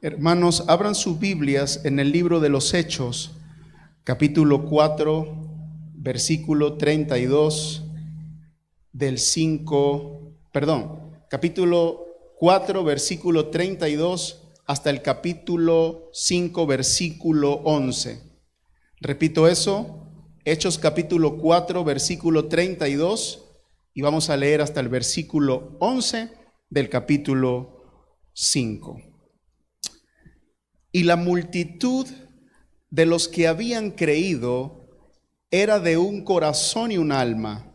Hermanos, abran sus Biblias en el libro de los Hechos, capítulo 4, versículo 32 capítulo 4, versículo 32 hasta el capítulo 5, versículo 11. Repito eso, Hechos capítulo 4, versículo 32, y vamos a leer hasta el versículo 11 del capítulo 5. Y la multitud de los que habían creído era de un corazón y un alma,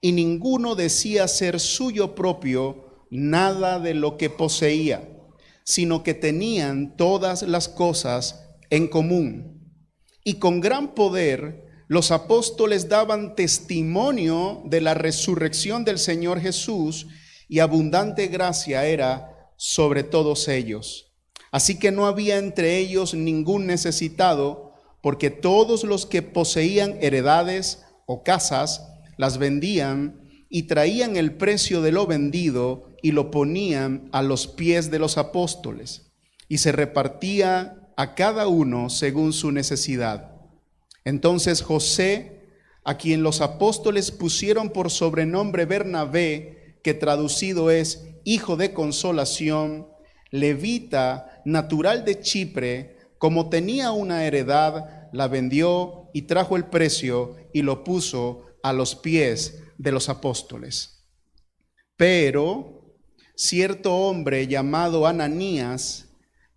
y ninguno decía ser suyo propio nada de lo que poseía, sino que tenían todas las cosas en común. Y con gran poder los apóstoles daban testimonio de la resurrección del Señor Jesús, y abundante gracia era sobre todos ellos. Así que no había entre ellos ningún necesitado, porque todos los que poseían heredades o casas las vendían y traían el precio de lo vendido y lo ponían a los pies de los apóstoles, y se repartía a cada uno según su necesidad. Entonces José, a quien los apóstoles pusieron por sobrenombre Bernabé, que traducido es hijo de consolación, levita, natural de Chipre, como tenía una heredad, la vendió y trajo el precio y lo puso a los pies de los apóstoles. Pero cierto hombre llamado Ananías,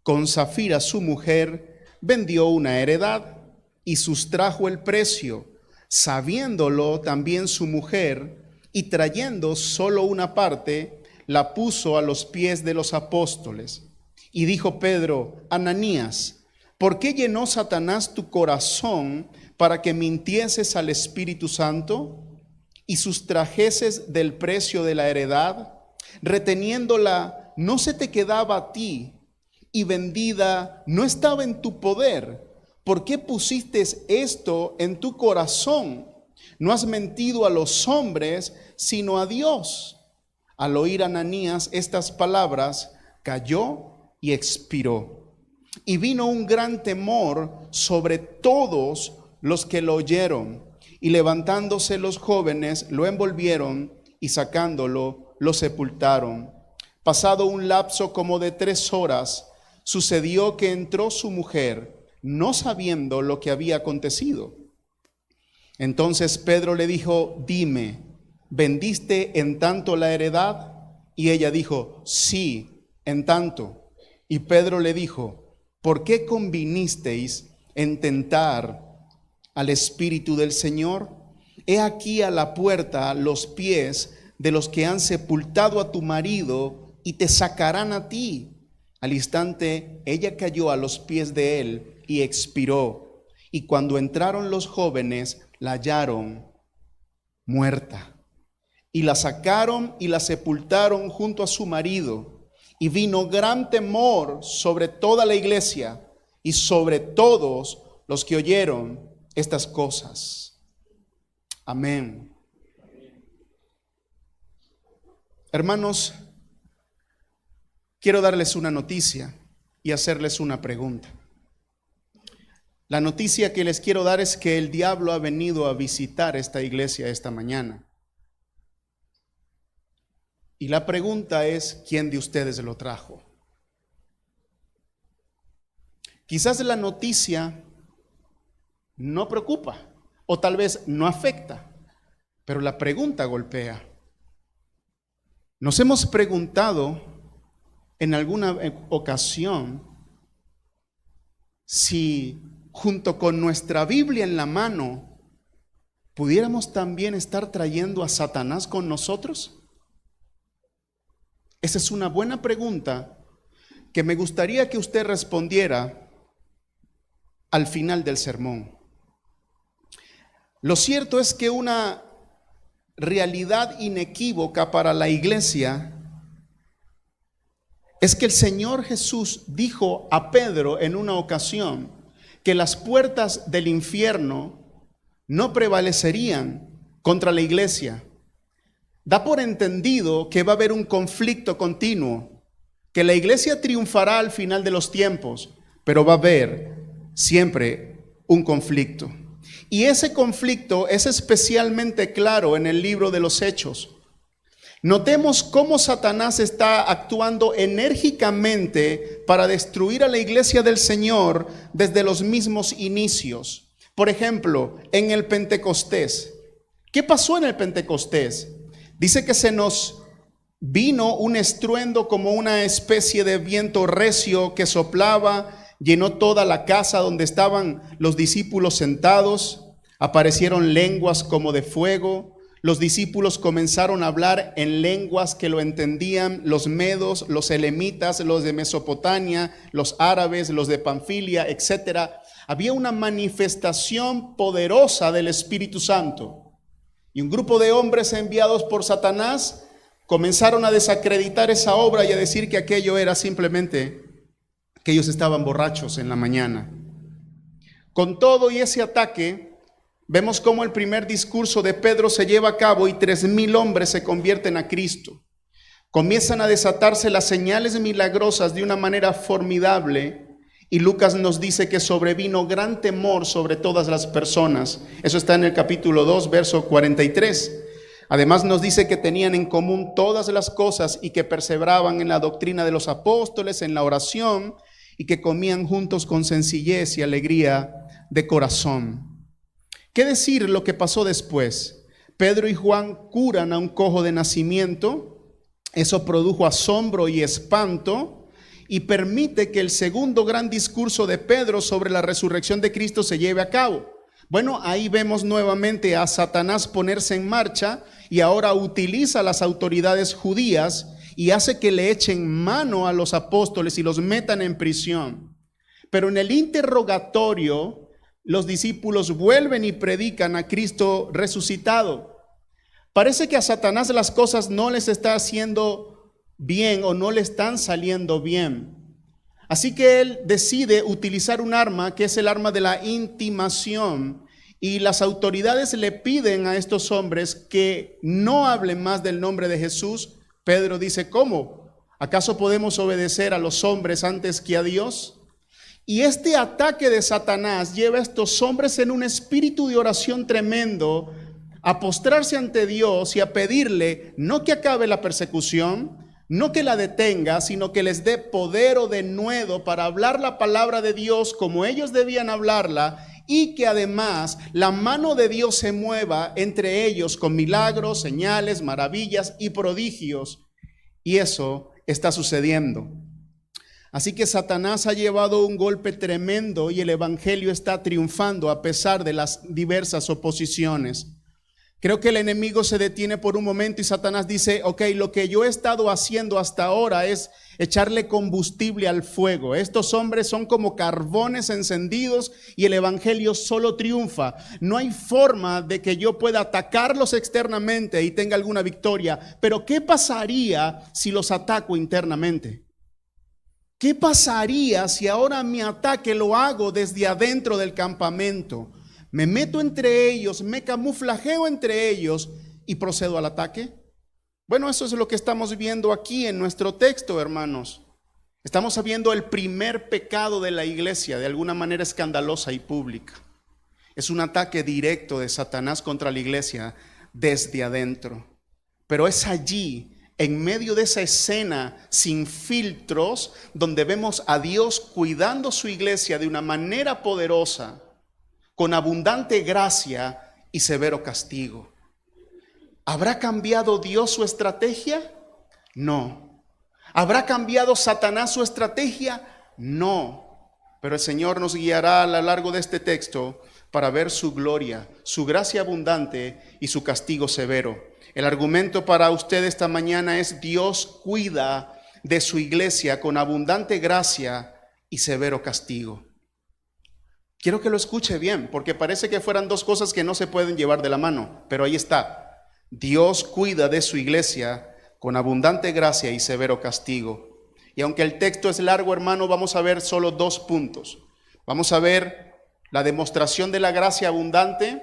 con Safira su mujer, vendió una heredad y sustrajo el precio, sabiéndolo también su mujer, y trayendo solo una parte, la puso a los pies de los apóstoles. Y dijo Pedro: Ananías, ¿por qué llenó Satanás tu corazón para que mintieses al Espíritu Santo y sustrajeses del precio de la heredad? Reteniéndola, no se te quedaba a ti, y vendida no estaba en tu poder. ¿Por qué pusiste esto en tu corazón? No has mentido a los hombres, sino a Dios. Al oír Ananías estas palabras, cayó y expiró. Y vino un gran temor sobre todos los que lo oyeron. Y levantándose los jóvenes, lo envolvieron y sacándolo, lo sepultaron. Pasado un lapso como de 3 horas, sucedió que entró su mujer, no sabiendo lo que había acontecido. Entonces Pedro le dijo: dime, ¿vendiste en tanto la heredad? Y ella dijo: sí, en tanto. Y Pedro le dijo: ¿por qué convinisteis en tentar al Espíritu del Señor? He aquí a la puerta los pies de los que han sepultado a tu marido, y te sacarán a ti. Al instante ella cayó a los pies de él y expiró. Y cuando entraron los jóvenes, la hallaron muerta. Y la sacaron y la sepultaron junto a su marido. Y vino gran temor sobre toda la iglesia y sobre todos los que oyeron estas cosas. Amén. Hermanos, quiero darles una noticia y hacerles una pregunta. La noticia que les quiero dar es que el diablo ha venido a visitar esta iglesia esta mañana. Y la pregunta es: ¿quién de ustedes lo trajo? Quizás la noticia no preocupa o tal vez no afecta, pero la pregunta golpea. Nos hemos preguntado en alguna ocasión si junto con nuestra Biblia en la mano pudiéramos también estar trayendo a Satanás con nosotros. Esa es una buena pregunta que me gustaría que usted respondiera al final del sermón. Lo cierto es que una realidad inequívoca para la iglesia es que el Señor Jesús dijo a Pedro en una ocasión que las puertas del infierno no prevalecerían contra la iglesia. Da por entendido que va a haber un conflicto continuo que la iglesia triunfará al final de los tiempos, pero va a haber siempre un conflicto. Y ese conflicto es especialmente claro en el libro de los Hechos. Notemos cómo Satanás está actuando enérgicamente para destruir a la iglesia del Señor desde los mismos inicios. Por ejemplo, en el Pentecostés. ¿Qué pasó en el Pentecostés? Dice que se nos vino un estruendo como una especie de viento recio que soplaba, llenó toda la casa donde estaban los discípulos sentados. Aparecieron lenguas como de fuego. Los discípulos comenzaron a hablar en lenguas que lo entendían los medos, los elamitas, los de Mesopotamia, los árabes, los de Panfilia, etc. Había una manifestación poderosa del Espíritu Santo. Y un grupo de hombres enviados por Satanás comenzaron a desacreditar esa obra y a decir que aquello era simplemente que ellos estaban borrachos en la mañana. Con todo y ese ataque, vemos cómo el primer discurso de Pedro se lleva a cabo y 3,000 hombres se convierten a Cristo. Comienzan a desatarse las señales milagrosas de una manera formidable y Lucas nos dice que sobrevino gran temor sobre todas las personas. Eso está en el capítulo 2, verso 43. Además nos dice que tenían en común todas las cosas y que perseveraban en la doctrina de los apóstoles, en la oración y que comían juntos con sencillez y alegría de corazón. ¿Qué decir lo que pasó después? Pedro y Juan curan a un cojo de nacimiento. Eso produjo asombro y espanto y permite que el segundo gran discurso de Pedro sobre la resurrección de Cristo se lleve a cabo. Bueno, ahí vemos nuevamente a Satanás ponerse en marcha y ahora utiliza a las autoridades judías y hace que le echen mano a los apóstoles y los metan en prisión. Pero en el interrogatorio, los discípulos vuelven y predican a Cristo resucitado. Parece que a Satanás las cosas no les está haciendo bien o no le están saliendo bien. Así que él decide utilizar un arma que es el arma de la intimación. Y las autoridades le piden a estos hombres que no hablen más del nombre de Jesús. Pedro dice, ¿cómo? ¿Acaso podemos obedecer a los hombres antes que a Dios? Y este ataque de Satanás lleva a estos hombres en un espíritu de oración tremendo a postrarse ante Dios y a pedirle no que acabe la persecución, no que la detenga, sino que les dé poder o denuedo para hablar la palabra de Dios como ellos debían hablarla y que además la mano de Dios se mueva entre ellos con milagros, señales, maravillas y prodigios. Y eso está sucediendo. Así que Satanás ha llevado un golpe tremendo y el evangelio está triunfando a pesar de las diversas oposiciones. Creo que el enemigo se detiene por un momento y Satanás dice, ok, lo que yo he estado haciendo hasta ahora es echarle combustible al fuego. Estos hombres son como carbones encendidos y el evangelio solo triunfa. No hay forma de que yo pueda atacarlos externamente y tenga alguna victoria. Pero ¿qué pasaría si los ataco internamente? ¿Qué pasaría si ahora mi ataque lo hago desde adentro del campamento? Me meto entre ellos, me camuflajeo entre ellos y procedo al ataque. Bueno, eso es lo que estamos viendo aquí en nuestro texto, hermanos. Estamos viendo el primer pecado de la iglesia, de alguna manera escandalosa y pública. Es un ataque directo de Satanás contra la iglesia desde adentro. Pero es allí, en medio de esa escena sin filtros, donde vemos a Dios cuidando su iglesia de una manera poderosa, con abundante gracia y severo castigo. ¿Habrá cambiado Dios su estrategia? No. ¿Habrá cambiado Satanás su estrategia? No. Pero el Señor nos guiará a lo largo de este texto para ver su gloria, su gracia abundante y su castigo severo. El argumento para usted esta mañana es: Dios cuida de su iglesia con abundante gracia y severo castigo. Quiero que lo escuche bien, porque parece que fueran dos cosas que no se pueden llevar de la mano, pero ahí está. Dios cuida de su iglesia con abundante gracia y severo castigo. Y aunque el texto es largo, hermano, vamos a ver solo 2 puntos. Vamos a ver la demostración de la gracia abundante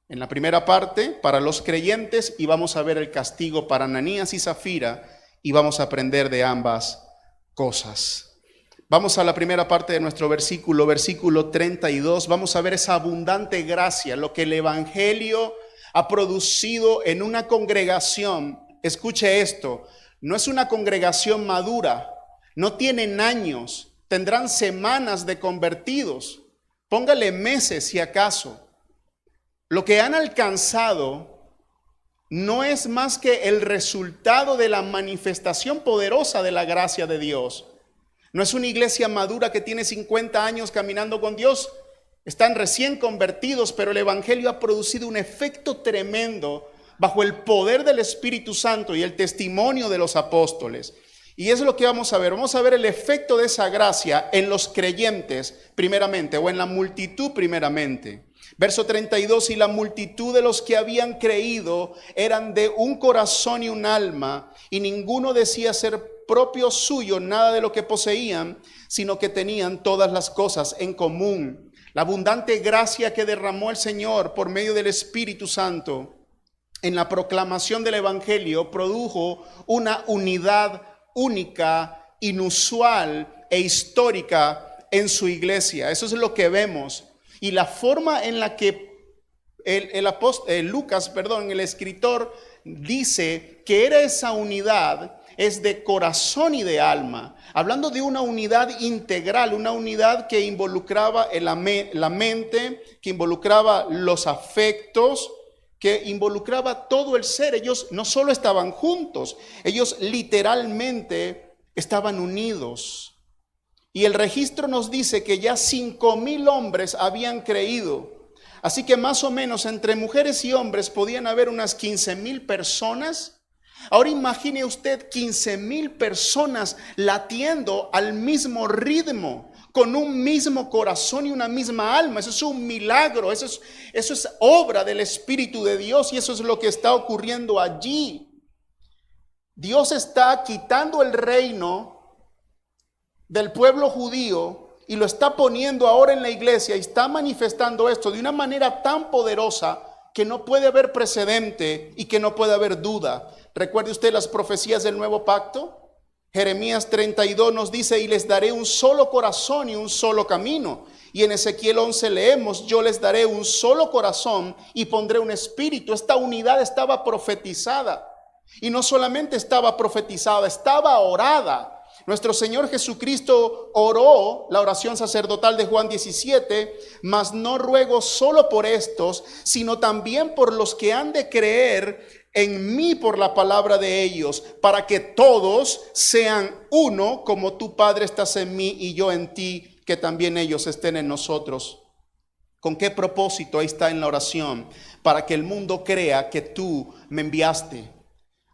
en la primera parte para los creyentes, y vamos a ver el castigo para Ananías y Zafira, y vamos a aprender de ambas cosas. Vamos a la primera parte de nuestro versículo 32. Vamos a ver esa abundante gracia, lo que el Evangelio ha producido en una congregación. Escuche esto, no es una congregación madura, no tienen años, tendrán semanas de convertidos, póngale meses si acaso. Lo que han alcanzado no es más que el resultado de la manifestación poderosa de la gracia de Dios. No es una iglesia madura que tiene 50 años caminando con Dios. Están recién convertidos, pero el Evangelio ha producido un efecto tremendo bajo el poder del Espíritu Santo y el testimonio de los apóstoles. Y es lo que vamos a ver. Vamos a ver el efecto de esa gracia en los creyentes primeramente, o en la multitud primeramente. Verso 32, y la multitud de los que habían creído eran de un corazón y un alma, y ninguno decía ser propio suyo nada de lo que poseían, sino que tenían todas las cosas en común. La abundante gracia que derramó el Señor por medio del Espíritu Santo en la proclamación del Evangelio produjo una unidad única, inusual e histórica en su iglesia. Eso es lo que vemos. Y la forma en la que el escritor dice que era esa unidad es de corazón y de alma, hablando de una unidad integral, una unidad que involucraba la mente, que involucraba los afectos, que involucraba todo el ser. Ellos no solo estaban juntos, ellos literalmente estaban unidos. Y el registro nos dice que ya 5,000 hombres habían creído. Así que más o menos entre mujeres y hombres podían haber unas 15,000 personas. Ahora imagine usted 15,000 personas latiendo al mismo ritmo, con un mismo corazón y una misma alma. Eso es un milagro, eso es obra del Espíritu de Dios, y eso es lo que está ocurriendo allí. Dios está quitando el reino del pueblo judío y lo está poniendo ahora en la iglesia, y está manifestando esto de una manera tan poderosa que no puede haber precedente y que no puede haber duda. ¿Recuerde usted las profecías del nuevo pacto? Jeremías 32 nos dice: y les daré un solo corazón y un solo camino. Y en Ezequiel 11 leemos: yo les daré un solo corazón y pondré un espíritu. Esta unidad estaba profetizada, y no solamente estaba profetizada, estaba orada. Nuestro Señor Jesucristo oró la oración sacerdotal de Juan 17, mas no ruego solo por estos, sino también por los que han de creer en mí por la palabra de ellos, para que todos sean uno, como tú, Padre, estás en mí y yo en ti, que también ellos estén en nosotros. ¿Con qué propósito? Ahí está en la oración: para que el mundo crea que tú me enviaste.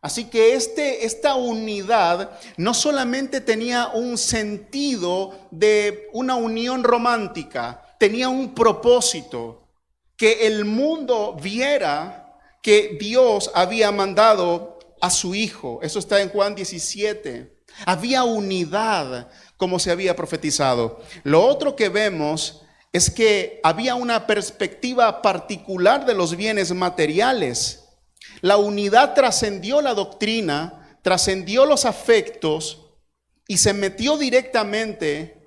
Así que esta unidad no solamente tenía un sentido de una unión romántica, tenía un propósito: que el mundo viera que Dios había mandado a su Hijo. Eso está en Juan 17. Había unidad como se había profetizado. Lo otro que vemos es que había una perspectiva particular de los bienes materiales. La unidad trascendió la doctrina, trascendió los afectos y se metió directamente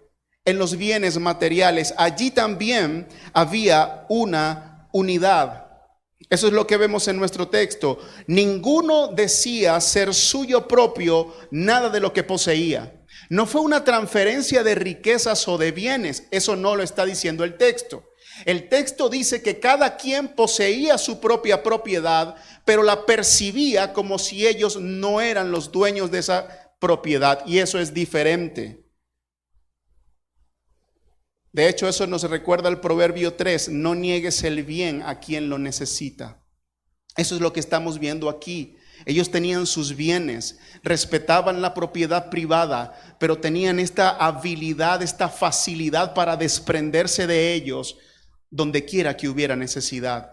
en los bienes materiales. Allí también había una unidad. Eso es lo que vemos en nuestro texto. Ninguno decía ser suyo propio nada de lo que poseía. No fue una transferencia de riquezas o de bienes. Eso no lo está diciendo el texto. El texto dice que cada quien poseía su propia propiedad, pero la percibía como si ellos no eran los dueños de esa propiedad, y eso es diferente. De hecho, eso nos recuerda el Proverbio 3: no niegues el bien a quien lo necesita. Eso es lo que estamos viendo aquí. Ellos tenían sus bienes, respetaban la propiedad privada, pero tenían esta habilidad, esta facilidad para desprenderse de ellos donde quiera que hubiera necesidad,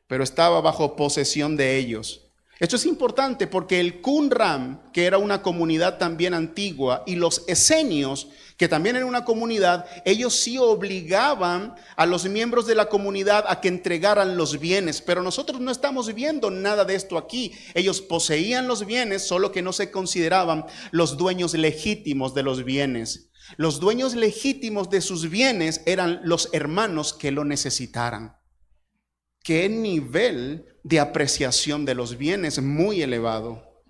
pero estaba bajo posesión de ellos. Esto es importante porque el Qumran, que era una comunidad también antigua, y los esenios, que también era una comunidad, ellos sí obligaban a los miembros de la comunidad a que entregaran los bienes. Pero nosotros no estamos viendo nada de esto aquí. Ellos poseían los bienes, solo que no se consideraban los dueños legítimos de los bienes. Los dueños legítimos de sus bienes eran los hermanos que lo necesitaran. Qué nivel de apreciación de los bienes muy elevado.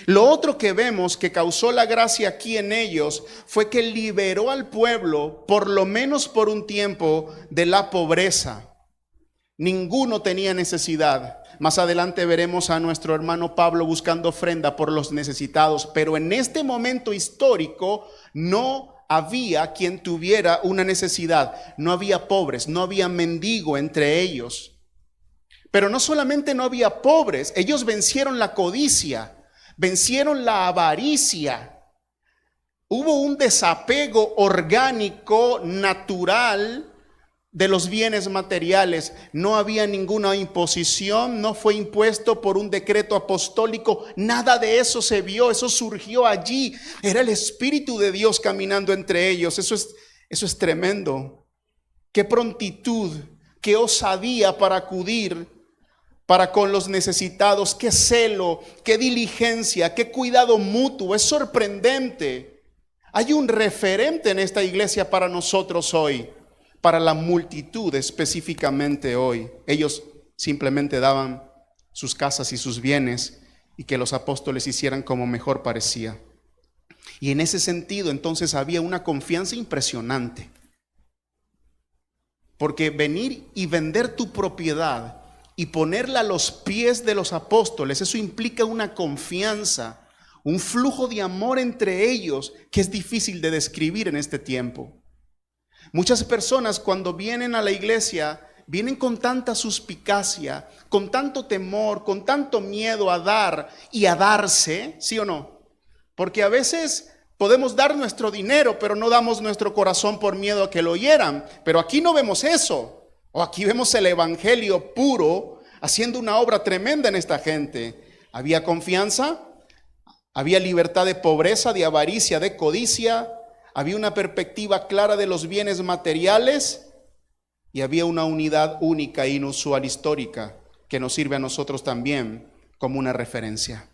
Lo otro que vemos que causó la gracia aquí en ellos fue que liberó al pueblo, por lo menos por un tiempo, de la pobreza. Ninguno tenía necesidad. Más adelante veremos a nuestro hermano Pablo buscando ofrenda por los necesitados, pero en este momento histórico no había quien tuviera una necesidad. No había pobres, no había mendigo entre ellos. Pero no solamente no había pobres, ellos vencieron la codicia, vencieron la avaricia. Hubo un desapego orgánico, natural de los bienes materiales. No había ninguna imposición, no fue impuesto por un decreto apostólico, nada de eso se vio, eso surgió allí. Era el Espíritu de Dios caminando entre ellos. Eso es tremendo. Qué prontitud, qué osadía para acudir para con los necesitados, qué celo, qué diligencia, qué cuidado mutuo. Es sorprendente. Hay un referente en esta iglesia para nosotros hoy, para la multitud específicamente hoy. Ellos simplemente daban sus casas y sus bienes y que los apóstoles hicieran como mejor parecía. Y en ese sentido entonces había una confianza impresionante. Porque venir y vender tu propiedad y ponerla a los pies de los apóstoles, eso implica una confianza, un flujo de amor entre ellos que es difícil de describir en este tiempo. Muchas personas cuando vienen a la iglesia, vienen con tanta suspicacia, con tanto temor, con tanto miedo a dar y a darse, ¿sí o no? Porque a veces podemos dar nuestro dinero, pero no damos nuestro corazón por miedo a que lo hieran. Pero aquí no vemos eso. O aquí vemos el evangelio puro haciendo una obra tremenda en esta gente. Había confianza, había libertad de pobreza, de avaricia, de codicia, había una perspectiva clara de los bienes materiales y había una unidad única e inusual histórica que nos sirve a nosotros también como una referencia.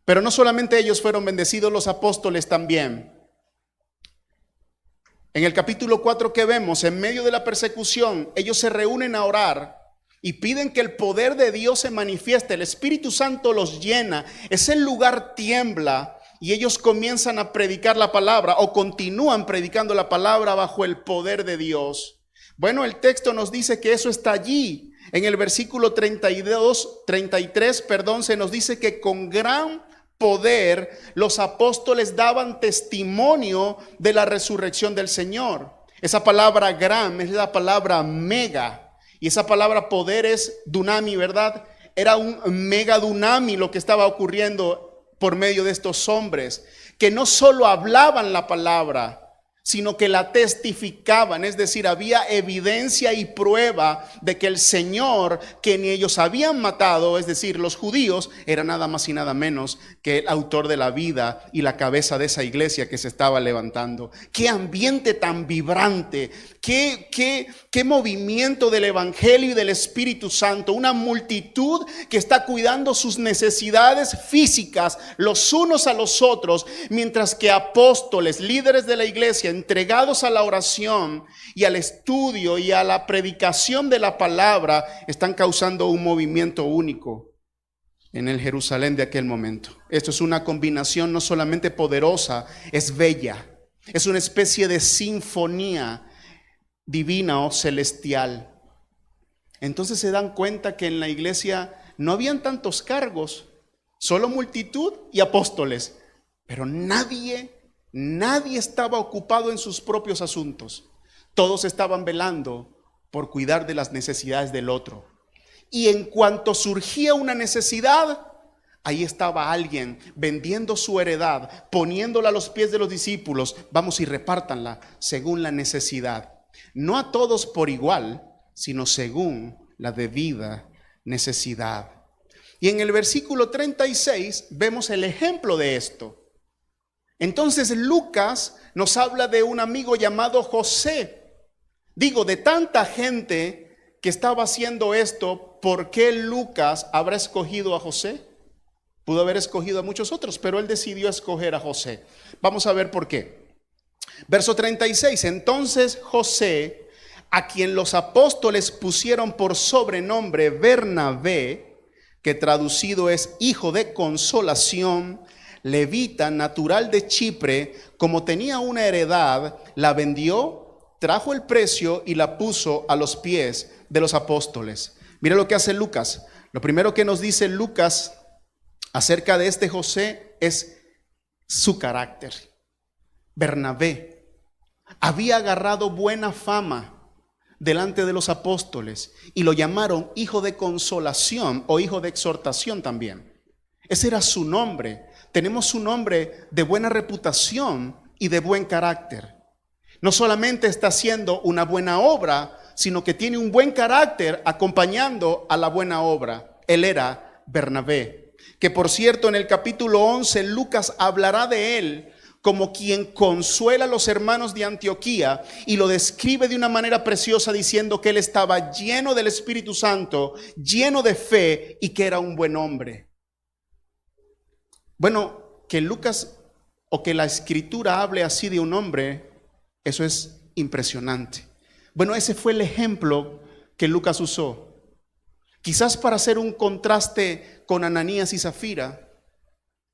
Pero no solamente ellos fueron bendecidos, los apóstoles también. En el capítulo 4 que vemos, en medio de la persecución, ellos se reúnen a orar y piden que el poder de Dios se manifieste. El Espíritu Santo los llena, ese lugar tiembla y ellos comienzan a predicar la palabra o continúan predicando la palabra bajo el poder de Dios. Bueno, el texto nos dice que eso está allí. En el versículo 33, se nos dice que con gran poder los apóstoles daban testimonio de la resurrección del Señor. Esa palabra gran es la palabra mega, y esa palabra poder es dunami, ¿verdad? Era un mega dunami lo que estaba ocurriendo por medio de estos hombres, que no solo hablaban la palabra, sino que la testificaban, es decir, había evidencia y prueba de que el Señor, que ni ellos habían matado, es decir, los judíos, era nada más y nada menos que el autor de la vida y la cabeza de esa iglesia que se estaba levantando. Qué ambiente tan vibrante, qué movimiento del Evangelio y del Espíritu Santo, una multitud que está cuidando sus necesidades físicas los unos a los otros, mientras que apóstoles, líderes de la iglesia, entregados a la oración y al estudio y a la predicación de la palabra, están causando un movimiento único en el Jerusalén de aquel momento. Esto es una combinación no solamente poderosa, es bella, es una especie de sinfonía divina o celestial. Entonces se dan cuenta que en la iglesia no habían tantos cargos, solo multitud y apóstoles, pero nadie estaba ocupado en sus propios asuntos. Todos estaban velando por cuidar de las necesidades del otro. Y en cuanto surgía una necesidad, ahí estaba alguien vendiendo su heredad, poniéndola a los pies de los discípulos. Vamos y repártanla según la necesidad. No a todos por igual, sino según la debida necesidad. Y en el versículo 36 vemos el ejemplo de esto. Entonces Lucas nos habla de un amigo llamado José. Digo, de tanta gente que estaba haciendo esto, ¿por qué Lucas habrá escogido a José? Pudo haber escogido a muchos otros, pero él decidió escoger a José. Vamos a ver por qué. Verso 36. Entonces José, a quien los apóstoles pusieron por sobrenombre Bernabé, que traducido es hijo de consolación, levita, natural de Chipre, como tenía una heredad, la vendió, trajo el precio y la puso a los pies de los apóstoles. Mire lo que hace Lucas. Lo primero que nos dice Lucas acerca de este José es su carácter. Bernabé había agarrado buena fama delante de los apóstoles y lo llamaron hijo de consolación o hijo de exhortación también. Ese era su nombre. Tenemos un hombre de buena reputación y de buen carácter. No solamente está haciendo una buena obra, sino que tiene un buen carácter acompañando a la buena obra. Él era Bernabé, que por cierto en el capítulo 11 Lucas hablará de él como quien consuela a los hermanos de Antioquía y lo describe de una manera preciosa diciendo que él estaba lleno del Espíritu Santo, lleno de fe y que era un buen hombre. Bueno, que Lucas o que la Escritura hable así de un hombre, eso es impresionante. Bueno, ese fue el ejemplo que Lucas usó. Quizás para hacer un contraste con Ananías y Zafira,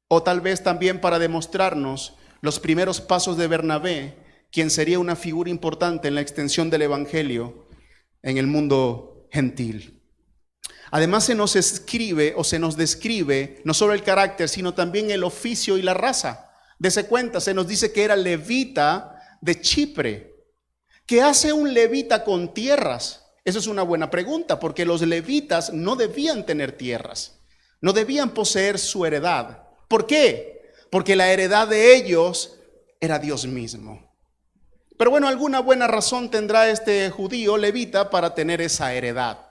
o tal vez también para demostrarnos los primeros pasos de Bernabé, quien sería una figura importante en la extensión del evangelio en el mundo gentil. Además se nos escribe o se nos describe no solo el carácter, sino también el oficio y la raza. Dese cuenta, se nos dice que era levita de Chipre. ¿Qué hace un levita con tierras? Eso es una buena pregunta, porque los levitas no debían tener tierras, no debían poseer su heredad. ¿Por qué? Porque la heredad de ellos era Dios mismo. Pero bueno, alguna buena razón tendrá este judío levita para tener esa heredad.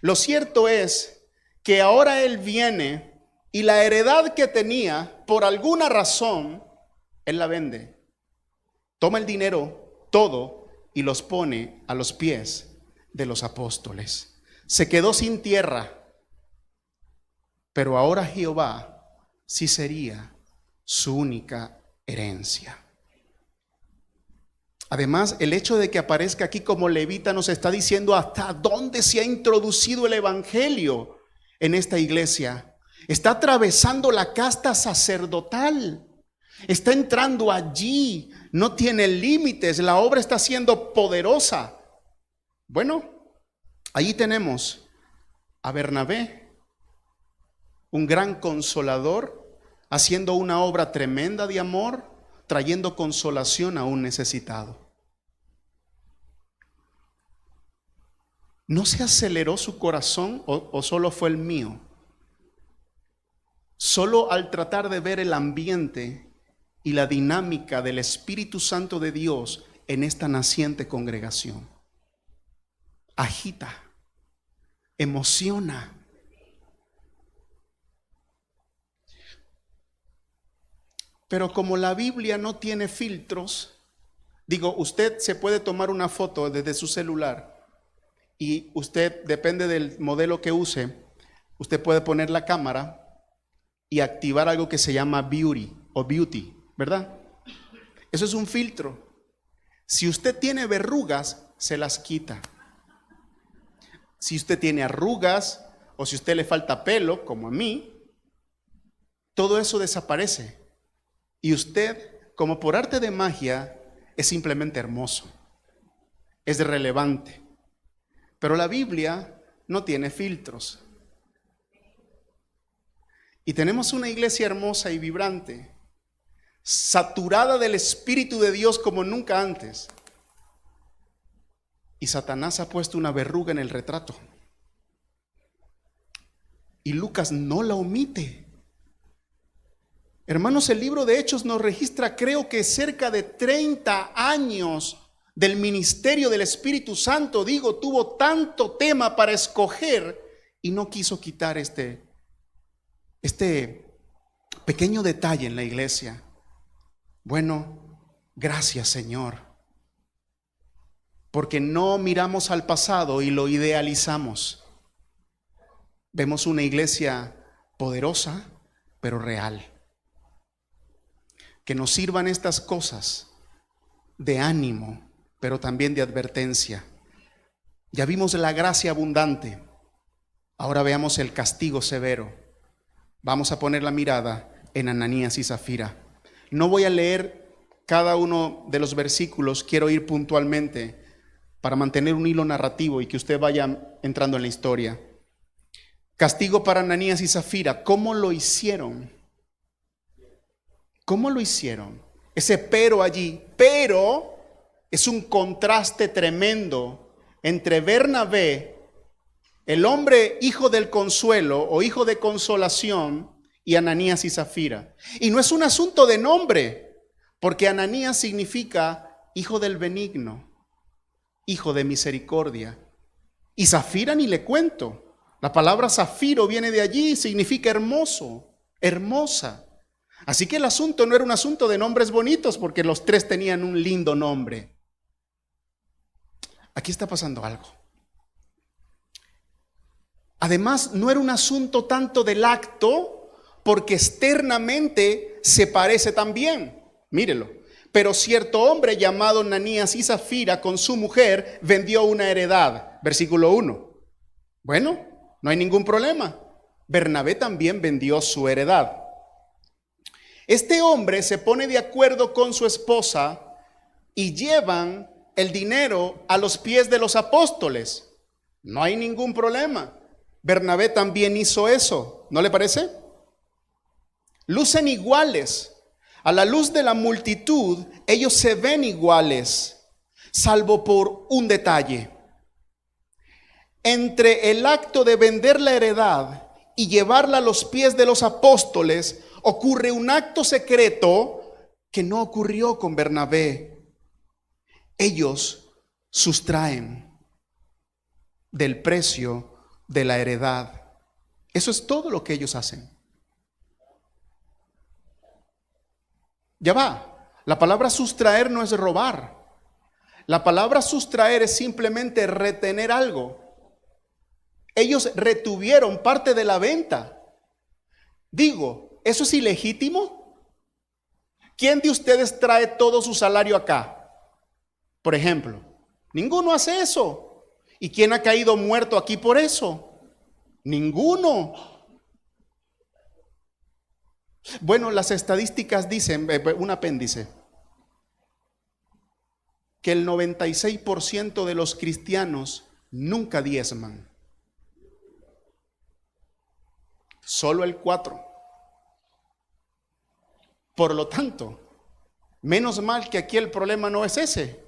Lo cierto es que ahora él viene y la heredad que tenía, por alguna razón, él la vende. Toma el dinero, todo, y los pone a los pies de los apóstoles. Se quedó sin tierra, pero ahora Jehová sí sería su única herencia. Además, el hecho de que aparezca aquí como levita nos está diciendo hasta dónde se ha introducido el evangelio en esta iglesia. Está atravesando la casta sacerdotal. Está entrando allí. No tiene límites. La obra está siendo poderosa. Bueno, allí tenemos a Bernabé, un gran consolador, haciendo una obra tremenda de amor, trayendo consolación a un necesitado. ¿No se aceleró su corazón o solo fue el mío? Solo al tratar de ver el ambiente y la dinámica del Espíritu Santo de Dios en esta naciente congregación. Agita, emociona. Pero como la Biblia no tiene filtros, digo, usted se puede tomar una foto desde su celular y usted, depende del modelo que use, usted puede poner la cámara y activar algo que se llama beauty, ¿verdad? Eso es un filtro. Si usted tiene verrugas, se las quita. Si usted tiene arrugas o si a usted le falta pelo, como a mí, todo eso desaparece. Y usted, como por arte de magia, es simplemente hermoso, es relevante. Pero la Biblia no tiene filtros. Y tenemos una iglesia hermosa y vibrante, saturada del Espíritu de Dios como nunca antes. Y Satanás ha puesto una verruga en el retrato. Y Lucas no la omite. Hermanos, el libro de Hechos nos registra, creo que cerca de 30 años del ministerio del Espíritu Santo. Digo, tuvo tanto tema para escoger y no quiso quitar este este pequeño detalle en la iglesia. Bueno, gracias, Señor, porque no miramos al pasado y lo idealizamos. Vemos una iglesia poderosa, pero real. Que nos sirvan estas cosas de ánimo, pero también de advertencia. Ya vimos la gracia abundante, ahora veamos el castigo severo. Vamos a poner la mirada en Ananías y Zafira. No voy a leer cada uno de los versículos, quiero ir puntualmente para mantener un hilo narrativo y que usted vaya entrando en la historia. Castigo para Ananías y Zafira. ¿Cómo lo hicieron? ¿Cómo lo hicieron? Ese pero allí, pero es un contraste tremendo entre Bernabé, el hombre hijo del consuelo o hijo de consolación, y Ananías y Zafira. Y no es un asunto de nombre, porque Ananías significa hijo del benigno, hijo de misericordia. Y Zafira ni le cuento. La palabra zafiro viene de allí y significa hermoso, hermosa. Así que el asunto no era un asunto de nombres bonitos, porque los tres tenían un lindo nombre. Aquí está pasando algo. Además, no era un asunto tanto del acto, porque externamente se parece también. Mírelo. Pero cierto hombre llamado Ananías y Zafira con su mujer vendió una heredad. Versículo 1. Bueno, no hay ningún problema. Bernabé también vendió su heredad. Este hombre se pone de acuerdo con su esposa y llevan el dinero a los pies de los apóstoles. No hay ningún problema. Bernabé también hizo eso, ¿no le parece? Lucen iguales. A la luz de la multitud, ellos se ven iguales, salvo por un detalle. Entre el acto de vender la heredad y llevarla a los pies de los apóstoles, ocurre un acto secreto que no ocurrió con Bernabé. Ellos sustraen del precio de la heredad. Eso es todo lo que ellos hacen. Ya va. La palabra sustraer no es robar. La palabra sustraer es simplemente retener algo. Ellos retuvieron parte de la venta. Digo, ¿eso es ilegítimo? ¿Quién de ustedes trae todo su salario acá? Por ejemplo, ninguno hace eso. ¿Y quién ha caído muerto aquí por eso? Ninguno. Bueno, las estadísticas dicen, un apéndice, que el 96% de los cristianos nunca diezman. Solo el 4%. Por lo tanto, menos mal que aquí el problema no es ese,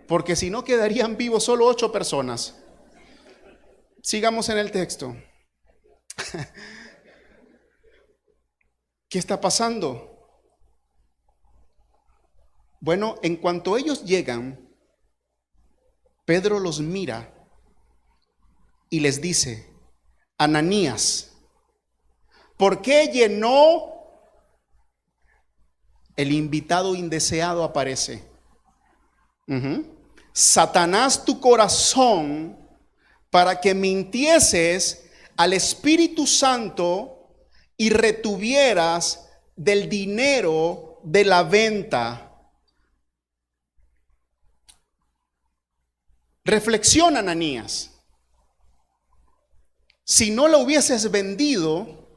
porque si no quedarían vivos solo 8 personas. Sigamos en el texto. ¿Qué está pasando? Bueno, en cuanto ellos llegan, Pedro los mira y les dice: Ananías, ¿por qué llenó? El invitado indeseado aparece. Satanás tu corazón para que mintieses al Espíritu Santo y retuvieras del dinero de la venta. Reflexiona, Ananías. Si no la hubieses vendido,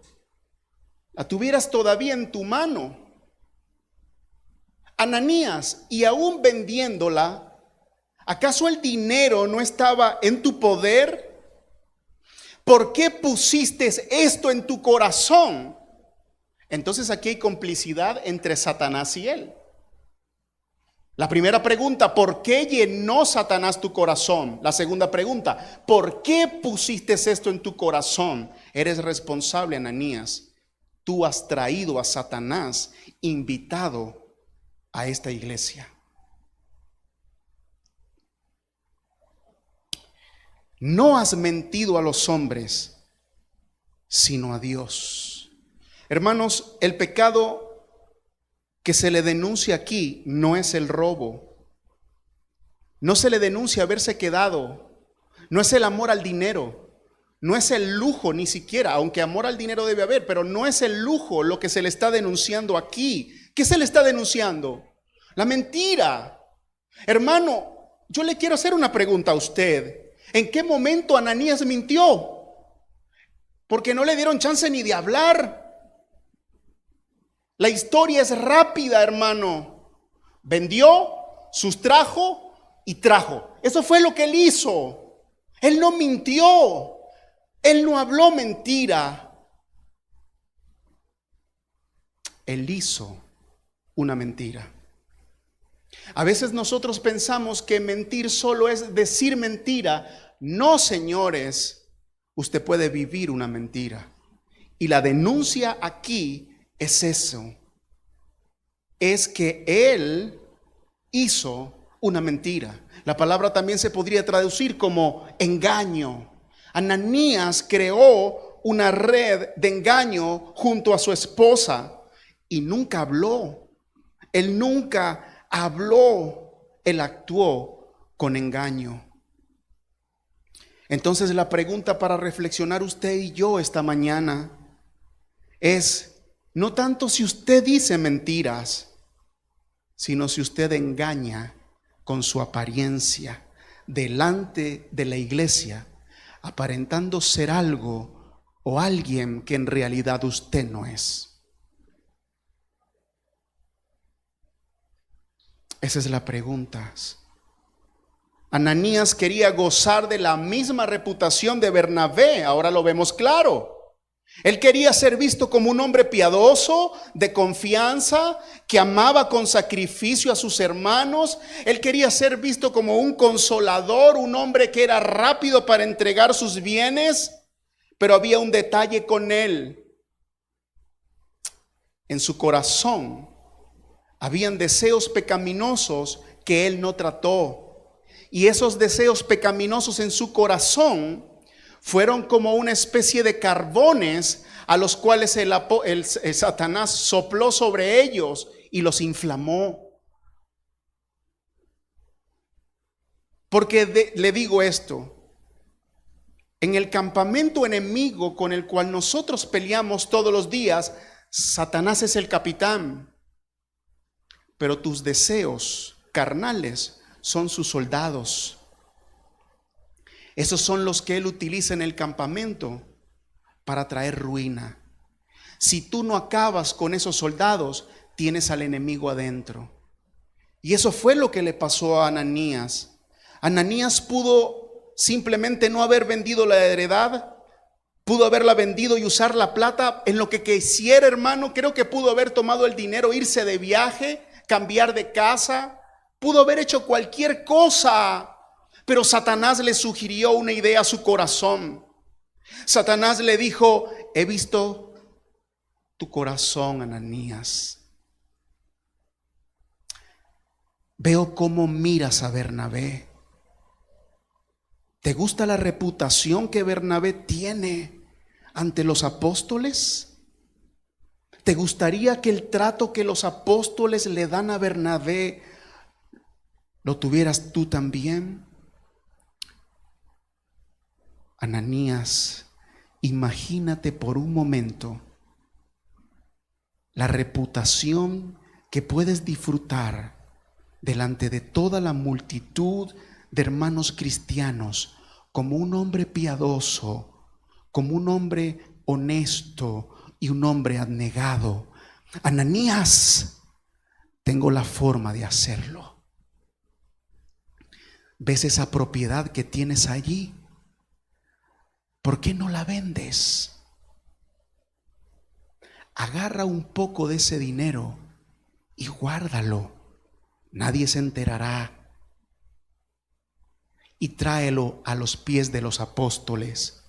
la tuvieras todavía en tu mano. Ananías, y aún vendiéndola, ¿acaso el dinero no estaba en tu poder? ¿Por qué pusiste esto en tu corazón? Entonces aquí hay complicidad entre Satanás y él. La primera pregunta, ¿por qué llenó Satanás tu corazón? La segunda pregunta, ¿por qué pusiste esto en tu corazón? Eres responsable, Ananías. Tú has traído a Satanás invitado a esta iglesia. No has mentido a los hombres, sino a Dios. Hermanos, el pecado que se le denuncia aquí no es el robo. No se le denuncia haberse quedado. No es el amor al dinero. No es el lujo ni siquiera, aunque amor al dinero debe haber, pero no es el lujo lo que se le está denunciando aquí. ¿Qué se le está denunciando? La mentira. Hermano, yo le quiero hacer una pregunta a usted. ¿En qué momento Ananías mintió? Porque no le dieron chance ni de hablar. La historia es rápida, hermano. Vendió, sustrajo y trajo. Eso fue lo que él hizo. Él no mintió. Él no habló mentira. Él hizo una mentira. A veces nosotros pensamos que mentir solo es decir mentira. No, señores, usted puede vivir una mentira. Y la denuncia aquí es eso. Es que él hizo una mentira. La palabra también se podría traducir como engaño. Ananías creó una red de engaño junto a su esposa y nunca habló. Él nunca habló, él actuó con engaño. Entonces la pregunta para reflexionar usted y yo esta mañana es no tanto si usted dice mentiras, sino si usted engaña con su apariencia delante de la iglesia, aparentando ser algo o alguien que en realidad usted no es. Esa es la pregunta. Ananías quería gozar de la misma reputación de Bernabé, ahora lo vemos claro. Él quería ser visto como un hombre piadoso, de confianza, que amaba con sacrificio a sus hermanos. Él quería ser visto como un consolador, un hombre que era rápido para entregar sus bienes. Pero había un detalle con él. En su corazón habían deseos pecaminosos que él no trató. Y esos deseos pecaminosos en su corazón fueron como una especie de carbones a los cuales el Satanás sopló sobre ellos y los inflamó. Porque le digo esto, en el campamento enemigo con el cual nosotros peleamos todos los días, Satanás es el capitán, pero tus deseos carnales son sus soldados. Esos son los que él utiliza en el campamento para traer ruina. Si tú no acabas con esos soldados, tienes al enemigo adentro. Y eso fue lo que le pasó a Ananías. Ananías pudo simplemente no haber vendido la heredad, pudo haberla vendido y usar la plata en lo que quisiera, hermano. Creo que pudo haber tomado el dinero, irse de viaje, cambiar de casa, pudo haber hecho cualquier cosa. Pero Satanás le sugirió una idea a su corazón. Satanás le dijo: he visto tu corazón, Ananías. Veo cómo miras a Bernabé. ¿Te gusta la reputación que Bernabé tiene ante los apóstoles? ¿Te gustaría que el trato que los apóstoles le dan a Bernabé lo tuvieras tú también? Ananías, imagínate por un momento la reputación que puedes disfrutar delante de toda la multitud de hermanos cristianos como un hombre piadoso, como un hombre honesto y un hombre abnegado. Ananías, tengo la forma de hacerlo. ¿Ves esa propiedad que tienes allí? ¿Por qué no la vendes? Agarra un poco de ese dinero y guárdalo. Nadie se enterará. Y tráelo a los pies de los apóstoles.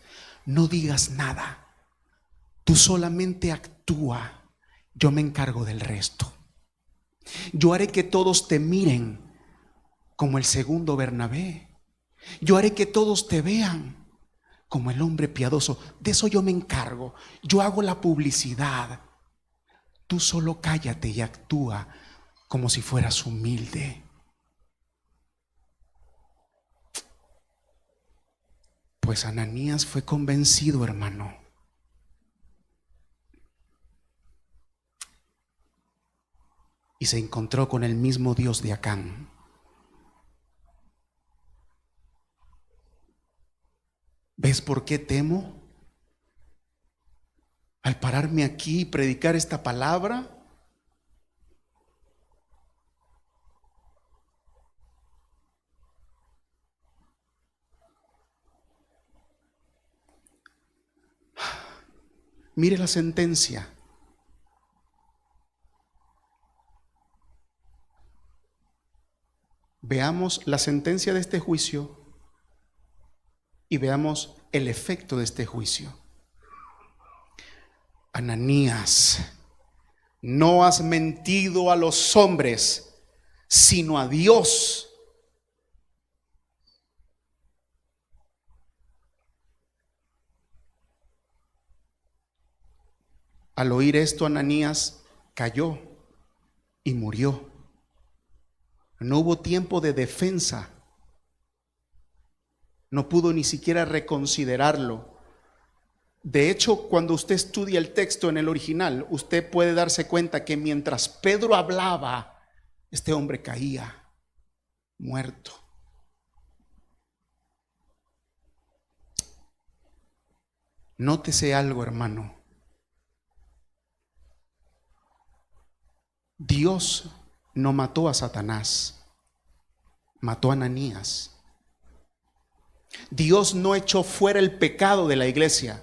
No digas nada. Tú solamente actúa. Yo me encargo del resto. Yo haré que todos te miren como el segundo Bernabé. Yo haré que todos te vean como el hombre piadoso. De eso yo me encargo. Yo hago la publicidad. Tú solo cállate y actúa como si fueras humilde. Pues Ananías fue convencido, hermano. Y se encontró con el mismo Dios de Acán. ¿Ves por qué temo? Al pararme aquí y predicar esta palabra, mire la sentencia. Veamos la sentencia de este juicio y veamos el efecto de este juicio. Ananías, no has mentido a los hombres, sino a Dios. Al oír esto, Ananías cayó y murió. No hubo tiempo de defensa. No pudo ni siquiera reconsiderarlo. De hecho, cuando usted estudia el texto en el original, usted puede darse cuenta que mientras Pedro hablaba, este hombre caía muerto. Nótese algo, hermano. Dios no mató a Satanás, mató a Ananías. Dios no echó fuera el pecado de la iglesia,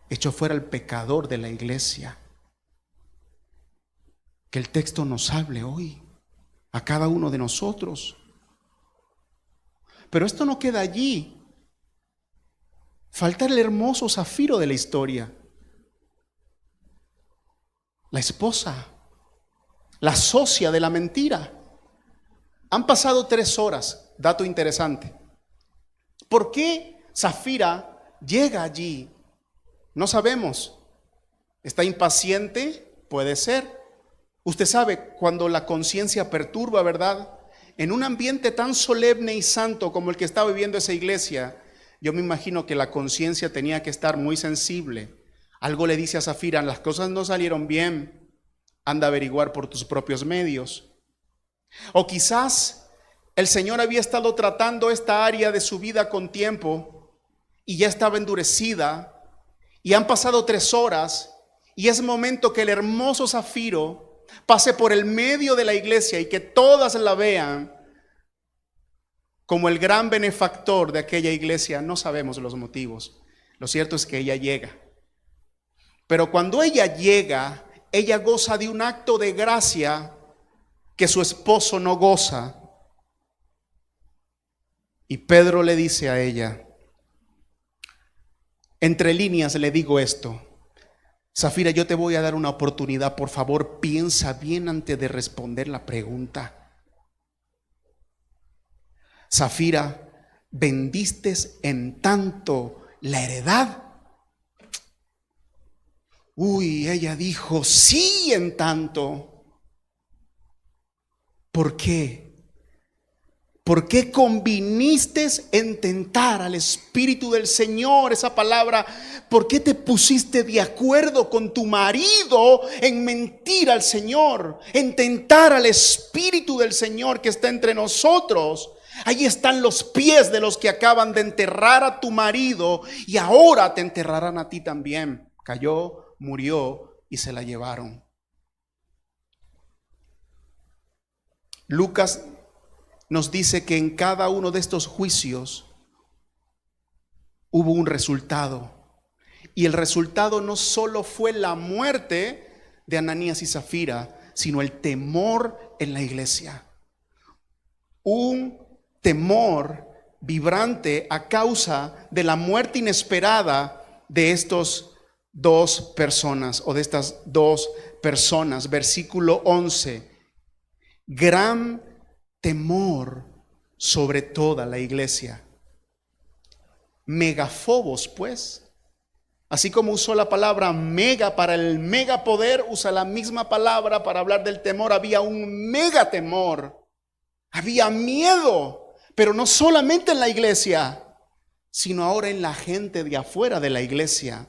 echó fuera el pecador de la iglesia. Que el texto nos hable hoy a cada uno de nosotros. Pero esto no queda allí. Falta el hermoso zafiro de la historia. La esposa, la socia de la mentira. Han pasado 3 horas, dato interesante. ¿Por qué Zafira llega allí? No sabemos. ¿Está impaciente? Puede ser. Usted sabe, cuando la conciencia perturba, ¿verdad? En un ambiente tan solemne y santo como el que estaba viviendo esa iglesia, yo me imagino que la conciencia tenía que estar muy sensible. Algo le dice a Zafira: las cosas no salieron bien, anda a averiguar por tus propios medios. O quizás el Señor había estado tratando esta área de su vida con tiempo y ya estaba endurecida, y han pasado 3 horas y es momento que el hermoso zafiro pase por el medio de la iglesia y que todas la vean como el gran benefactor de aquella iglesia. No sabemos los motivos. Lo cierto es que ella llega. Pero cuando ella llega, ella goza de un acto de gracia que su esposo no goza. Y Pedro le dice a ella, entre líneas le digo esto: Zafira, yo te voy a dar una oportunidad, por favor, piensa bien antes de responder la pregunta. Zafira, ¿vendiste en tanto la heredad? Uy, ella dijo, sí, en tanto. ¿Por qué? ¿Por qué conviniste en tentar al Espíritu del Señor? Esa palabra, ¿por qué te pusiste de acuerdo con tu marido en mentir al Señor, en tentar al Espíritu del Señor que está entre nosotros? Ahí están los pies de los que acaban de enterrar a tu marido y ahora te enterrarán a ti también. Cayó, murió y se la llevaron. Lucas nos dice que en cada uno de estos juicios hubo un resultado. Y el resultado no solo fue la muerte de Ananías y Zafira, sino el temor en la iglesia. Un temor vibrante a causa de la muerte inesperada de estos 2 personas o de estas 2 personas. Versículo 11. Gran temor sobre toda la iglesia. Megafobos, pues. Así como usó la palabra mega para el megapoder, usa la misma palabra para hablar del temor. Había un mega temor. Había miedo, pero no solamente en la iglesia, sino ahora en la gente de afuera de la iglesia.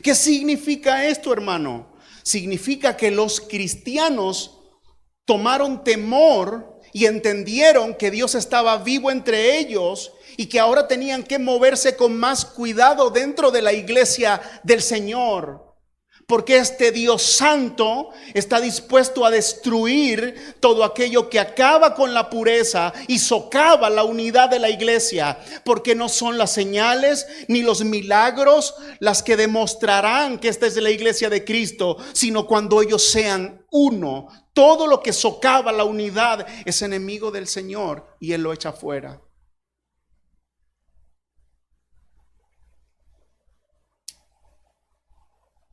¿Qué significa esto, hermano? Significa que los cristianos tomaron temor y entendieron que Dios estaba vivo entre ellos y que ahora tenían que moverse con más cuidado dentro de la iglesia del Señor. Porque este Dios santo está dispuesto a destruir todo aquello que acaba con la pureza y socava la unidad de la iglesia. Porque no son las señales ni los milagros las que demostrarán que esta es la iglesia de Cristo, sino cuando ellos sean uno. Todo lo que socava la unidad es enemigo del Señor y Él lo echa fuera.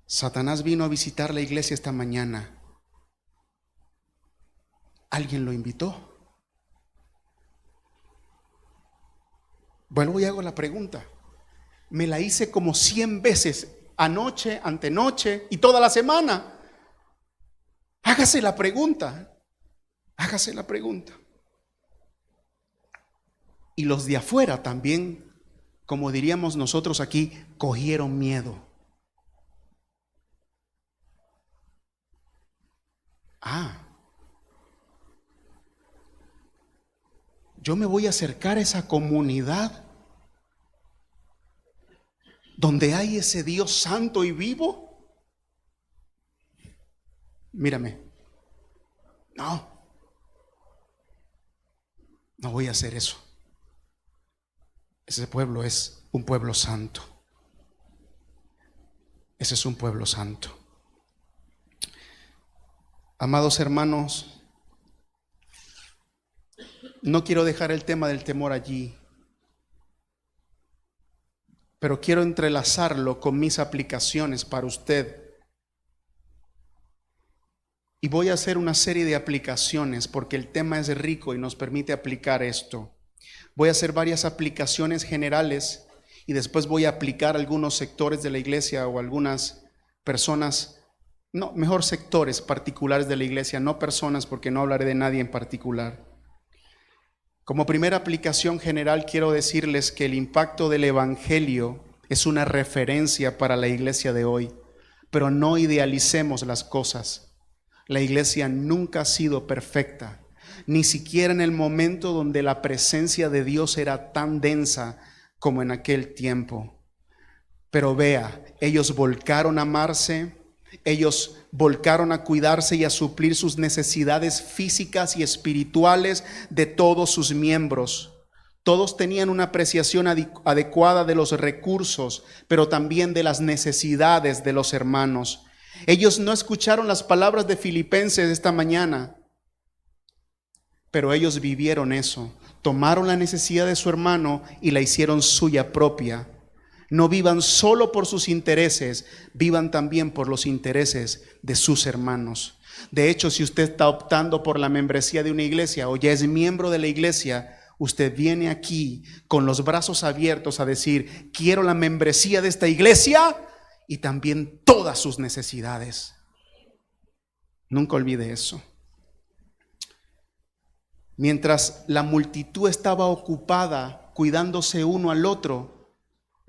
Satanás vino a visitar la iglesia esta mañana. ¿Alguien lo invitó? Vuelvo y hago la pregunta. Me la hice como 100 veces, anoche, antenoche y toda la semana. Hágase la pregunta. Hágase la pregunta. Y los de afuera también, como diríamos nosotros aquí, cogieron miedo. Yo me voy a acercar a esa comunidad donde hay ese Dios santo y vivo. Mírame. No voy a hacer eso. Ese pueblo es un pueblo santo. Ese es un pueblo santo. Amados hermanos, no quiero dejar el tema del temor allí, pero quiero entrelazarlo con mis aplicaciones para usted. Y voy a hacer una serie de aplicaciones porque el tema es rico y nos permite aplicar esto. Voy a hacer varias aplicaciones generales y después voy a aplicar algunos sectores de la iglesia o algunas personas. No, mejor sectores particulares de la iglesia, no personas, porque no hablaré de nadie en particular. Como primera aplicación general, quiero decirles que el impacto del evangelio es una referencia para la iglesia de hoy, pero no idealicemos las cosas. La iglesia nunca ha sido perfecta, ni siquiera en el momento donde la presencia de Dios era tan densa como en aquel tiempo. Pero vea, ellos volcaron a amarse. Ellos volcaron a cuidarse y a suplir sus necesidades físicas y espirituales de todos sus miembros. Todos tenían una apreciación adecuada de los recursos, pero también de las necesidades de los hermanos. Ellos no escucharon las palabras de Filipenses esta mañana, pero ellos vivieron eso. Tomaron la necesidad de su hermano y la hicieron suya propia. No vivan solo por sus intereses, vivan también por los intereses de sus hermanos. De hecho, si usted está optando por la membresía de una iglesia o ya es miembro de la iglesia, usted viene aquí con los brazos abiertos a decir: quiero la membresía de esta iglesia y también todas sus necesidades. Nunca olvide eso. Mientras la multitud estaba ocupada cuidándose uno al otro,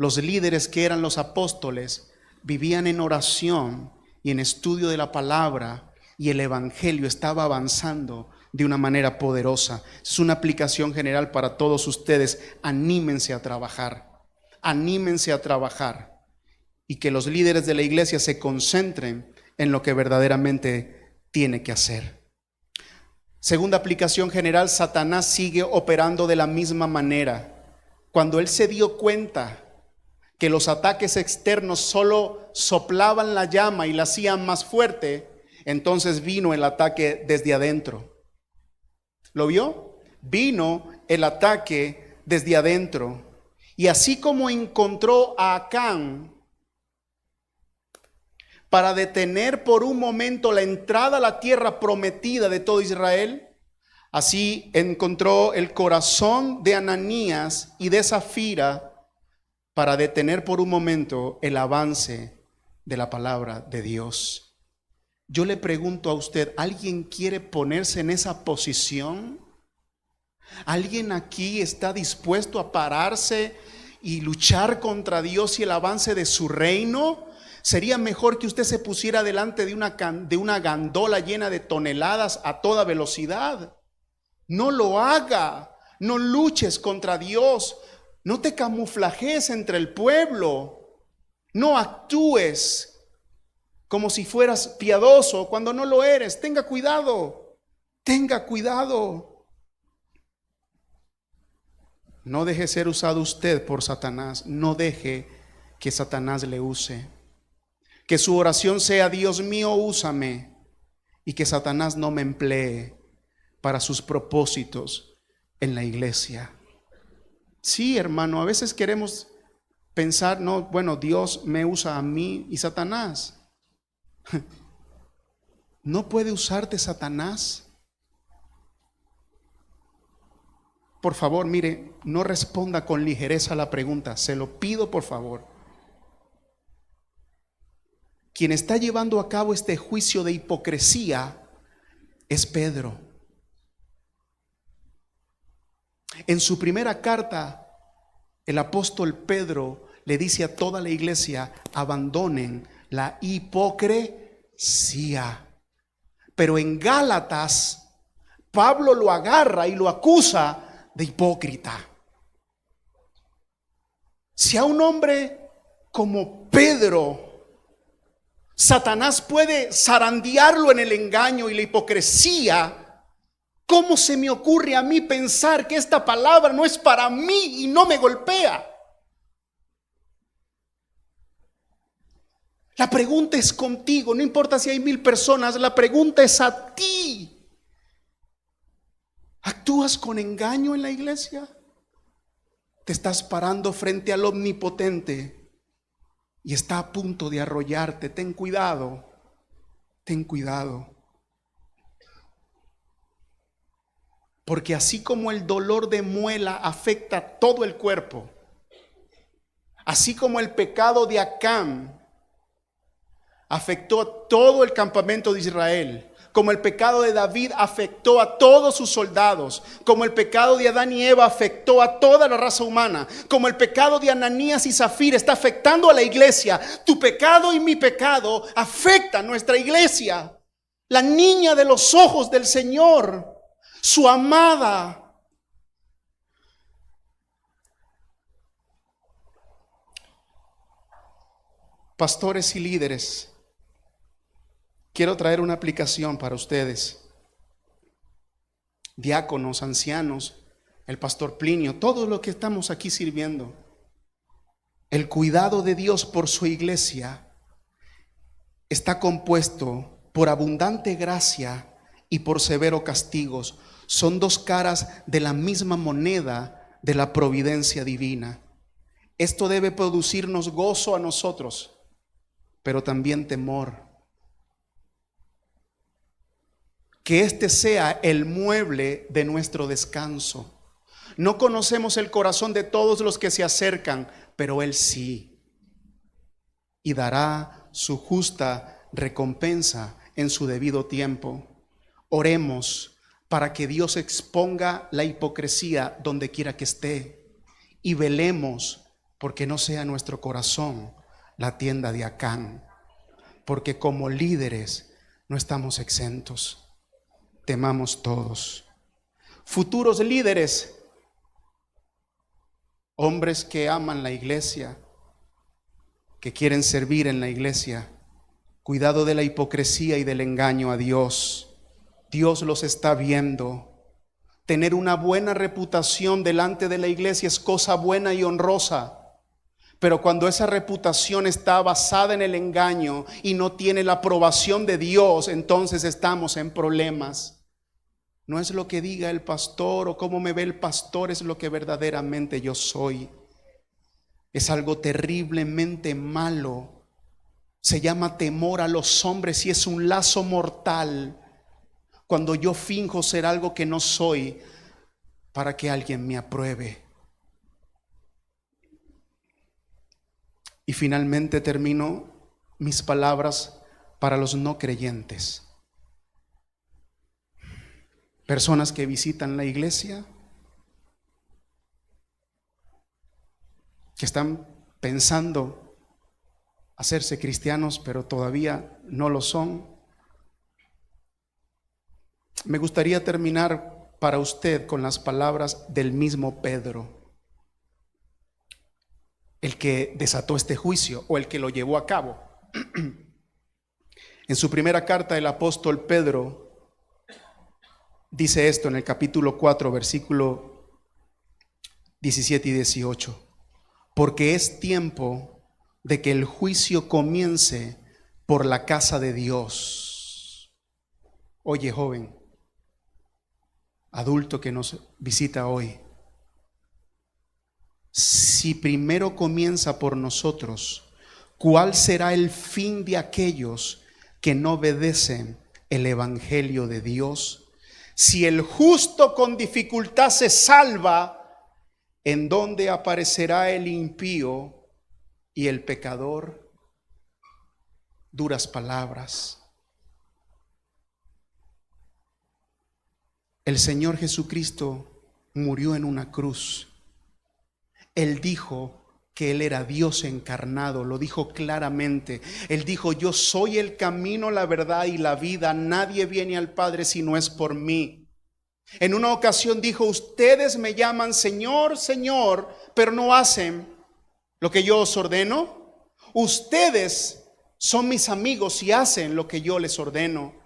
los líderes, que eran los apóstoles, vivían en oración y en estudio de la palabra, y el evangelio estaba avanzando de una manera poderosa. Es una aplicación general para todos ustedes. Anímense a trabajar. Anímense a trabajar. Y que los líderes de la iglesia se concentren en lo que verdaderamente tiene que hacer. Segunda aplicación general: Satanás sigue operando de la misma manera. Cuando él se dio cuenta que los ataques externos solo soplaban la llama y la hacían más fuerte, entonces vino el ataque desde adentro. ¿Lo vio? Vino el ataque desde adentro. Y así como encontró a Acán para detener por un momento la entrada a la tierra prometida de todo Israel, así encontró el corazón de Ananías y de Zafira para detener por un momento el avance de la palabra de Dios. Yo le pregunto a usted, ¿alguien quiere ponerse en esa posición? ¿Alguien aquí está dispuesto a pararse y luchar contra Dios y el avance de su reino? Sería mejor que usted se pusiera delante de una gandola llena de toneladas a toda velocidad. No lo haga. No luches contra Dios. No te camuflajes entre el pueblo. No actúes como si fueras piadoso cuando no lo eres. Tenga cuidado. Tenga cuidado. No deje ser usado usted por Satanás. No deje que Satanás le use. Que su oración sea: Dios mío, úsame. Y que Satanás no me emplee para sus propósitos en la iglesia. Sí, hermano, a veces queremos pensar, no, bueno, Dios me usa a mí y Satanás. ¿No puede usarte Satanás? Por favor, mire, no responda con ligereza a la pregunta. Se lo pido, por favor. Quien está llevando a cabo este juicio de hipocresía es Pedro. En su primera carta, el apóstol Pedro le dice a toda la iglesia: abandonen la hipocresía. Pero en Gálatas, Pablo lo agarra y lo acusa de hipócrita. Si a un hombre como Pedro Satanás puede zarandearlo en el engaño y la hipocresía, ¿cómo se me ocurre a mí pensar que esta palabra no es para mí y no me golpea? La pregunta es contigo, no importa si hay 1000 personas, la pregunta es a ti. ¿Actúas con engaño en la iglesia? Te estás parando frente al omnipotente y está a punto de arrollarte. Ten cuidado, ten cuidado. Porque así como el dolor de muela afecta todo el cuerpo, así como el pecado de Acán afectó a todo el campamento de Israel, como el pecado de David afectó a todos sus soldados, como el pecado de Adán y Eva afectó a toda la raza humana, como el pecado de Ananías y Zafira está afectando a la iglesia, tu pecado y mi pecado afectan a nuestra iglesia. La niña de los ojos del Señor, su amada. Pastores y líderes, quiero traer una aplicación para ustedes. Diáconos, ancianos, el pastor Plinio, todos los que estamos aquí sirviendo. El cuidado de Dios por su iglesia está compuesto por abundante gracia y por severo castigos. Son dos caras de la misma moneda de la providencia divina. Esto debe producirnos gozo a nosotros, pero también temor. Que este sea el mueble de nuestro descanso. No conocemos el corazón de todos los que se acercan, pero Él sí. Y dará su justa recompensa en su debido tiempo. Oremos para que Dios exponga la hipocresía donde quiera que esté. Y velemos porque no sea nuestro corazón la tienda de Acán. Porque como líderes no estamos exentos. Temamos todos. Futuros líderes, hombres que aman la iglesia, que quieren servir en la iglesia, cuidado de la hipocresía y del engaño a Dios. Dios los está viendo. Tener una buena reputación delante de la iglesia es cosa buena y honrosa. Pero cuando esa reputación está basada en el engaño y no tiene la aprobación de Dios, entonces estamos en problemas. No es lo que diga el pastor o cómo me ve el pastor, es lo que verdaderamente yo soy. Es algo terriblemente malo. Se llama temor a los hombres y es un lazo mortal. Cuando yo finjo ser algo que no soy para que alguien me apruebe. Y finalmente termino mis palabras para los no creyentes. Personas que visitan la iglesia, que están pensando hacerse cristianos, pero todavía no lo son. Me gustaría terminar para usted con las palabras del mismo Pedro, el que desató este juicio o el que lo llevó a cabo. En su primera carta, el apóstol Pedro dice esto en el capítulo 4, versículo 17 y 18. Porque es tiempo de que el juicio comience por la casa de Dios. Oye, joven, adulto que nos visita hoy, si primero comienza por nosotros, ¿cuál será el fin de aquellos que no obedecen el evangelio de Dios? Si el justo con dificultad se salva, ¿en dónde aparecerá el impío y el pecador? Duras palabras. El Señor Jesucristo murió en una cruz. Él dijo que Él era Dios encarnado, lo dijo claramente. Él dijo: yo soy el camino, la verdad y la vida. Nadie viene al Padre si no es por mí. En una ocasión dijo: ustedes me llaman Señor, Señor, pero no hacen lo que yo os ordeno. Ustedes son mis amigos y hacen lo que yo les ordeno.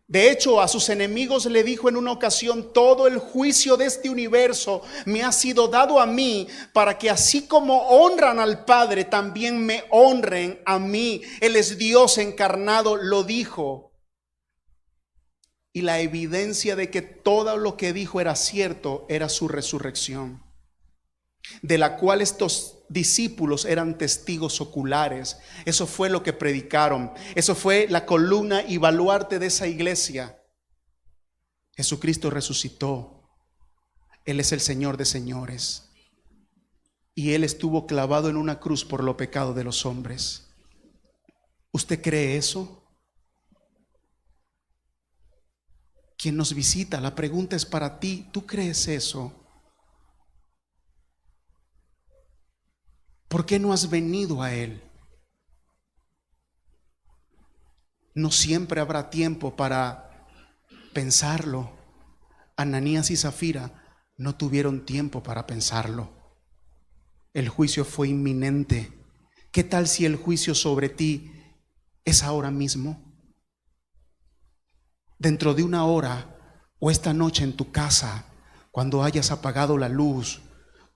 De hecho, a sus enemigos le dijo en una ocasión: todo el juicio de este universo me ha sido dado a mí, para que así como honran al Padre, también me honren a mí. Él es Dios encarnado, lo dijo. Y la evidencia de que todo lo que dijo era cierto era su resurrección, de la cual estos discípulos eran testigos oculares. Eso fue lo que predicaron. Eso fue la columna y baluarte de esa iglesia. Jesucristo resucitó. Él es el Señor de señores. Y Él estuvo clavado en una cruz por los pecados de los hombres. ¿Usted cree eso? Quien nos visita, la pregunta es para ti. ¿Tú crees eso? ¿Por qué no has venido a Él? No siempre habrá tiempo para pensarlo. Ananías y Zafira no tuvieron tiempo para pensarlo. El juicio fue inminente. ¿Qué tal si el juicio sobre ti es ahora mismo? Dentro de una hora o esta noche en tu casa, cuando hayas apagado la luz,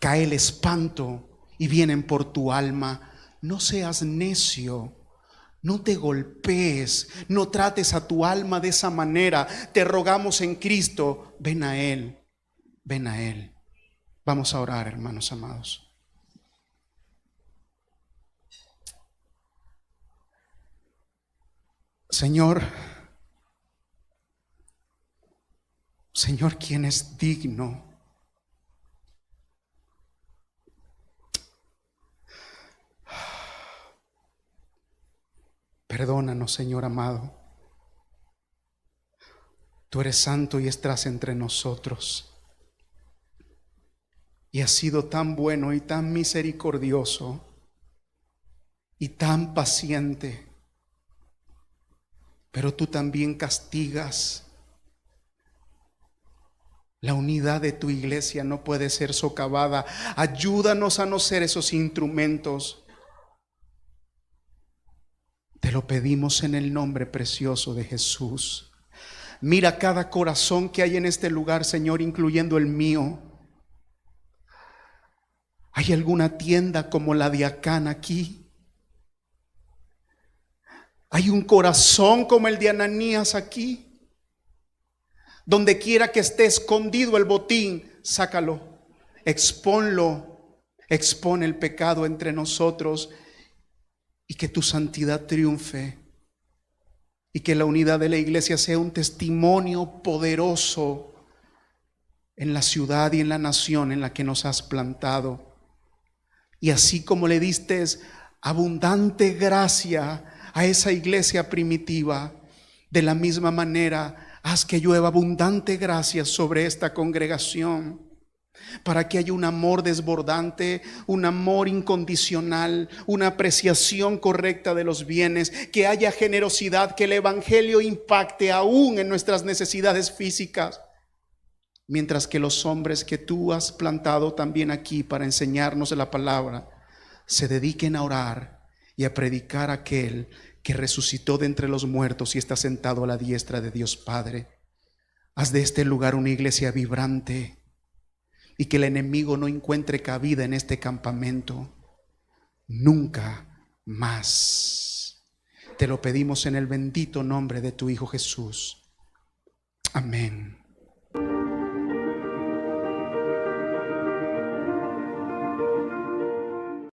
cae el espanto y vienen por tu alma. No seas necio, no te golpees, no trates a tu alma de esa manera. Te rogamos en Cristo, ven a Él, ven a Él. Vamos a orar, hermanos amados. Señor, ¿quién es digno? Perdónanos, Señor amado. Tú eres santo y estás entre nosotros. Y has sido tan bueno y tan misericordioso y tan paciente. Pero tú también castigas. La unidad de tu iglesia no puede ser socavada. Ayúdanos a no ser esos instrumentos. Te lo pedimos en el nombre precioso de Jesús. Mira cada corazón que hay en este lugar, Señor, incluyendo el mío. ¿Hay alguna tienda como la de Acán aquí? ¿Hay un corazón como el de Ananías aquí? Donde quiera que esté escondido el botín, sácalo, expónlo, expone el pecado entre nosotros, y que tu santidad triunfe, y que la unidad de la iglesia sea un testimonio poderoso en la ciudad y en la nación en la que nos has plantado. Y así como le diste abundante gracia a esa iglesia primitiva, de la misma manera, haz que llueva abundante gracia sobre esta congregación, para que haya un amor desbordante, un amor incondicional, una apreciación correcta de los bienes, que haya generosidad, que el evangelio impacte aún en nuestras necesidades físicas, mientras que los hombres que tú has plantado también aquí para enseñarnos la palabra se dediquen a orar y a predicar a aquel que resucitó de entre los muertos y está sentado a la diestra de Dios Padre. Haz de este lugar una iglesia vibrante y que el enemigo no encuentre cabida en este campamento nunca más. Te lo pedimos en el bendito nombre de tu Hijo Jesús. Amén.